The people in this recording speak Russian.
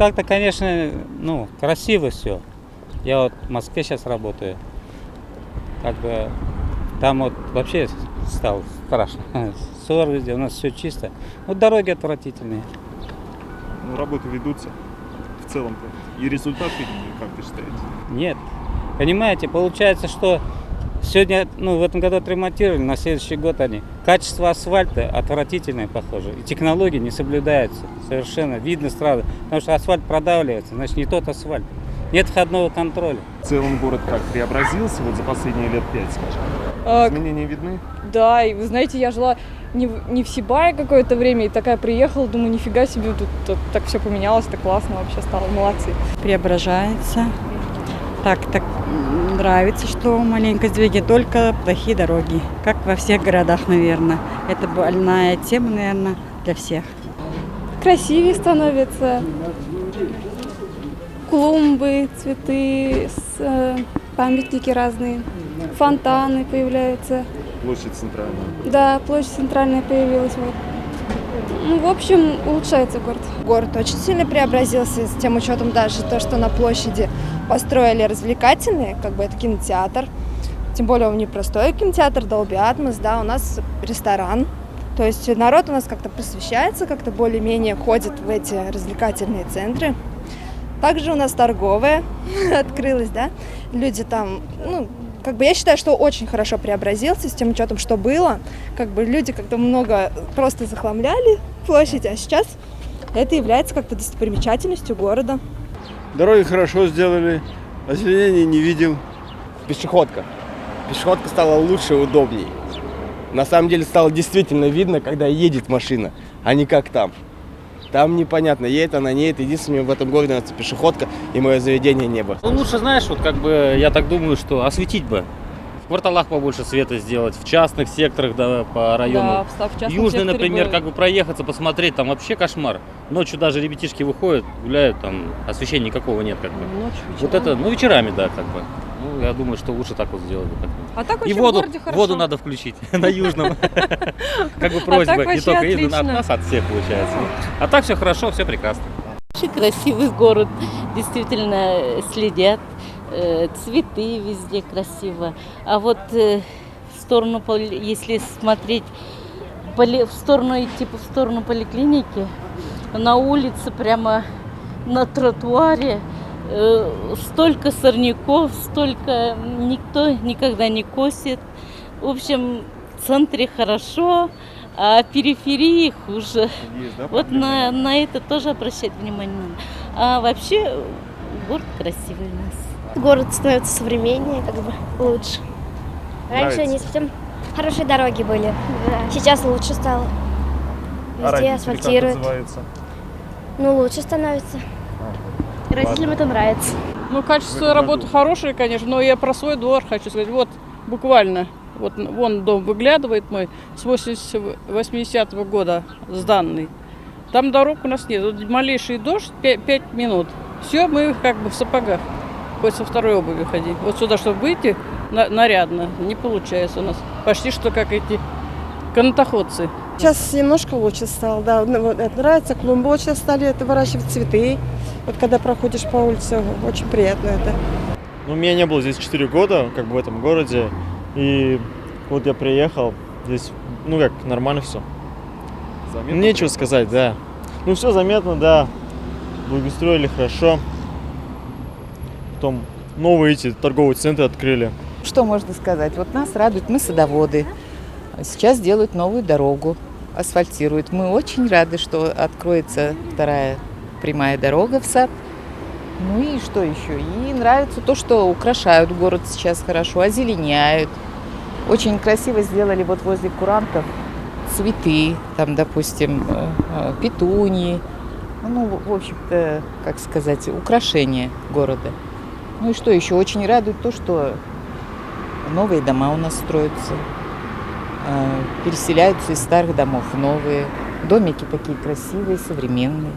так-то, конечно, ну, красиво все. Я вот в Москве сейчас работаю. Как бы там вот вообще стало страшно. Ссор везде, у нас все чисто. Вот дороги отвратительные. Ну, работы ведутся в целом-то. И результат виден, как ты считаете? Нет. Понимаете, получается, что сегодня, ну, в этом году отремонтировали, на следующий год они. Качество асфальта отвратительное, похоже. И технологии не соблюдаются. Совершенно видно сразу. Потому что асфальт продавливается, значит, не тот асфальт. Нет входного контроля. В целом город как преобразился вот за последние лет 5, скажем? Изменения видны? Да, и вы знаете, я жила не в Сибае какое-то время, и такая приехала, думаю, нифига себе, тут так все поменялось, так классно вообще стало, молодцы. Преображается. Так нравится, что маленько сдвиги, только плохие дороги, как во всех городах, наверное. Это больная тема, наверное, для всех. Красивее становится. Клумбы, цветы, памятники разные, фонтаны появляются. Площадь центральная. Да, площадь центральная появилась. Вот. Ну, в общем, улучшается город. Город очень сильно преобразился, с тем учетом даже то, что на площади построили развлекательный, как бы это кинотеатр. Тем более он не простой кинотеатр, Dolby Atmos, да, у нас ресторан. То есть народ у нас как-то просвещается, как-то более-менее ходит в эти развлекательные центры. Также у нас торговая открылась, да, люди там, ну, как бы я считаю, что очень хорошо преобразился с тем учетом, что было. Как бы люди как-то много просто захламляли площадь, а сейчас это является как-то достопримечательностью города. Дороги хорошо сделали, озеленения не видел. Пешеходка. Пешеходка стала лучше и удобней. На самом деле стало действительно видно, когда едет машина, а не как там. Там непонятно, едет она, не едет. Единственное, в этом городе это пешеходка и мое заведение небо. Ну, лучше, знаешь, вот как бы, я так думаю, что осветить бы. В кварталах побольше света сделать, в частных секторах, да, по району. Да, в частном Южный, секторе например, бы- как бы проехаться, посмотреть, там вообще кошмар. Ночью даже ребятишки выходят, гуляют, там освещения никакого нет, как бы. Ночью, Вот это, ну, вечерами, да, как бы. Ну, я думаю, что лучше так вот сделать. бы как-то. А так И вообще в воду, городе хорошо. воду надо включить на южном. Как бы просьба, не вообще только от отлично. нас, от всех получается. А так все хорошо, все прекрасно. Очень красивый город, действительно следят, цветы везде красиво. А вот в сторону, если смотреть, в сторону идти в сторону поликлиники, на улице прямо на тротуаре столько сорняков, столько никто никогда не косит. В общем, в центре хорошо, а в периферии хуже. Есть, да, Вот проблемы? на это тоже обращать внимание надо. А вообще город красивый у нас. Город становится современнее, как бы лучше. Раньше Нравится? не совсем хорошие дороги были. Сейчас лучше стало. А Везде родители как асфальтируют. отзываются? Ну, лучше становится. Родителям это нравится. Ну, качество работы хорошее, конечно, но я про свой двор хочу сказать. Вот буквально, вот вон дом выглядывает мой, с 80-го года сданный. Там дорог у нас нет. Вот малейший дождь, 5 минут. Все, мы как бы в сапогах. Хоть со второй обувью ходи. Вот сюда, чтобы выйти нарядно, не получается у нас. Почти что как эти канатоходцы. Сейчас немножко лучше стало, да. Вот это нравится, клумбы очень стали это выращивать, цветы. Вот когда проходишь по улице, очень приятно это. Ну, меня не было здесь 4 года, как бы в этом городе. И вот я приехал, здесь, ну как, нормально все. Заметно Нечего сказать, да. Ну, все заметно, да. Благоустроили хорошо. Потом новые эти торговые центры открыли. Что можно сказать? Вот нас радует, мы садоводы. Сейчас делают новую дорогу, асфальтируют. Мы очень рады, что откроется вторая прямая дорога в сад. Ну и что еще? И нравится то, что украшают город сейчас хорошо, озеленяют. Очень красиво сделали вот возле курантов цветы, там, допустим, петунии. Ну, в общем-то, как сказать, украшения города. Ну и что еще? Очень радует то, что новые дома у нас строятся. Переселяются из старых домов в новые. Домики такие красивые, современные.